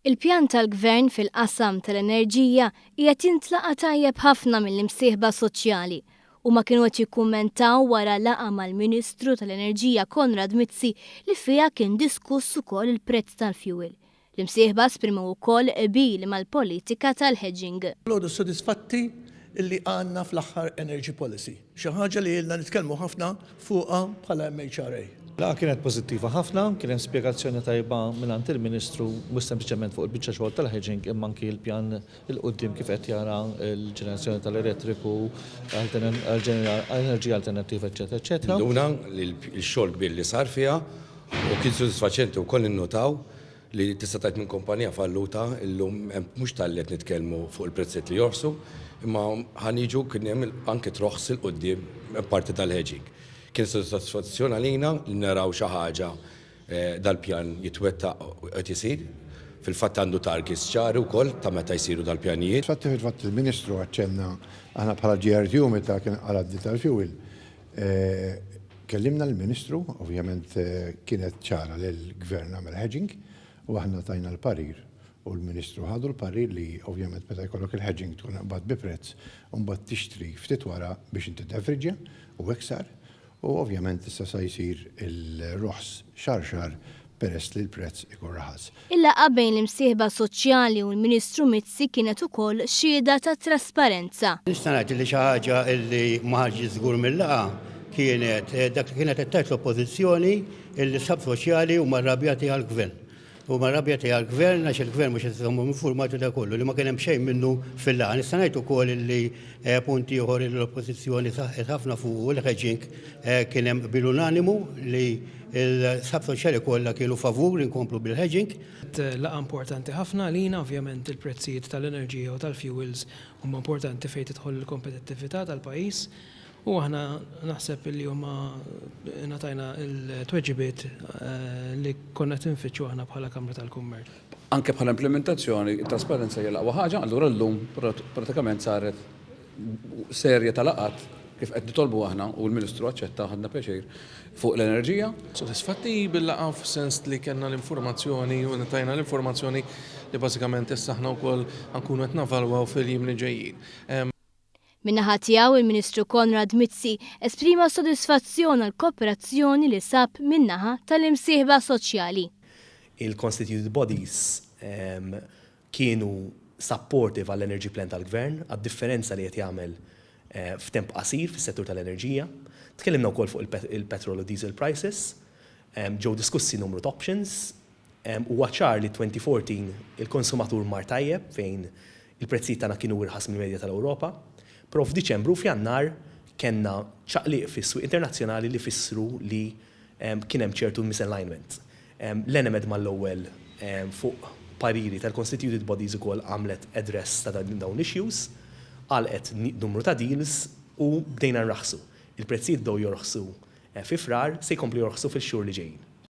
Il-pjan tal-Gvern fil-qasam tal-enerġija qiegħed jintlaqa tajjeb ħafna mill-imsieħba soċjali u ma kienu qed jikkummentaw wara laqgħa mal-Ministru tal-Enerġija Konrad Mizzi li fiha kien diskuss ukoll il-prezz tal-fuel. L-imsieħba esprimew ukoll qbil mal-politika tal-hedging. Lodu sodisfatti illi għandna fl-aħħar energy policy. Xi ħaġa li ilna nitkellmu ħafna fuqha bħala MHRA. La kienet pozittiva ħafna, kien hemm spjegazzjoni tajba mingħand il-Ministru mhux sempliċement fuq il-biċċa xogħol tal-hedging imma anki l-pjan il-qudiem kif qed jara l-ġenerazzjoni tal-elettriku, enerġija alternattiva, eċetera, eċetera. Duna l-xogħol kbir li sar fiha u kien sodisfaċenti wkoll innotaw li tista' tgħid minn kumpanija falluta illum mhux tal-qed nitkellmu fuq il-prezzijiet li jorsu, imma ħaniġu kien hemm anke troħs il qudiem parti tal-hedging. Kien soddisfazzjon għalina li naraw xi ħaġa dal-pjan jitwettaq qed isir. Fil-fatt għandu targets ċari wkoll ta' meta jsiru dal-pjanijiet. Fil-fatt il-Ministru għaċċenna aħna bħala GRTU meta kien għal tal-fuel. Kellimna l-Ministru, ovvjament kienet ċara lill-Gvern għamel hedging u aħna tajna l-parir. U l-Ministru ħadu l-parir li ovvjament meta jkollok il-hedging tkun qbad bi prezz u mbagħad tixtri ftit wara biex inti tefriġja u hekk sar. U ovvjament issa se jsir il-roħs xar peress li l-prezz ikun raħas. Il-laqgħa bejn l-imsieħba soċjali u l-Ministru Mizzi kienet ukoll xhieda ta' trasparenza. Nista' ngħid li xi ħaġa li ma ħarġi żgur mill-laqgħa kienet dak li kienet qed tgħid l-oppożizzjoni il-sab soċjali huma rrabjati għall-Gvern. U ma rrabjati għall-Gvern għax il-Gvern mhux qed iżommhom informati da kollu li ma kien hemm xejn minnu fil-laqgħa. Nista' ngħid ukoll li punti ieħor l-oppożizzjoni saħħet ħafna fuq il-hedging kien hemm bil-unanimu li l-sab soċjali kollha kienu favur inkomplu bil-hedging. Laqgħa importanti ħafna għalina, ovvjament il-prezzijiet tal-enerġija u tal-fuels huma importanti fejn tidħol il-kompetittività tal-pajjiż. U aħna naħseb li huma ngħatajna l-tweġibiet li konna tinfittxu aħna bħala Kamra tal-Kummerċ. Anke bħala implementazzjoni, trasparenza hija l-aqwa ħaġa, allura llum pratikament saret serje ta' laqat kif qed nitolbu aħna u l-Ministru aċċetta ħadna pjaċir fuq l-enerġija. Sodisfatti bil-laqgħa f'sens li kellna l-informazzjoni u ngħatajna l-informazzjoni li bażikament issa aħna wkoll nkunu qed navalwaw fil-jiem li ġejjin. Min-naħa tiegħu il-Ministru Konrad Mizzi esprima sodisfazzjon għall kooperazzjoni li sab min-naħa tal-imsieħba soċjali. Il-constituted bodies kienu supportive għall-energy plan tal-Gvern, għad-differenza li qed jagħmel f'temp qasir fis-settur tal-enerġija. Tkellimna wkoll fuq il-petrol u diesel prices, ġew diskussi numru ta' options, huwa ċar li 2014 il-konsumatur mar tajjeb fejn il-prezzijiet tagħna kienu irħas mill-medja tal-Ewropa. Però f'Diċembru f'Jannar kellna ċaqliq fis-suq internazzjonali li fissru li kien hemm ċertu misalignment. L-enemed mal-ewwel fuq pariri tal-constituted bodies ukoll għamlet address ta' dawn issues, għalqet numru ta' deals u bdejna nraħsu. Il-prezzijiet bdew jorħsu fi frar se jkomplu jorħsu fix-xhur li ġejjin.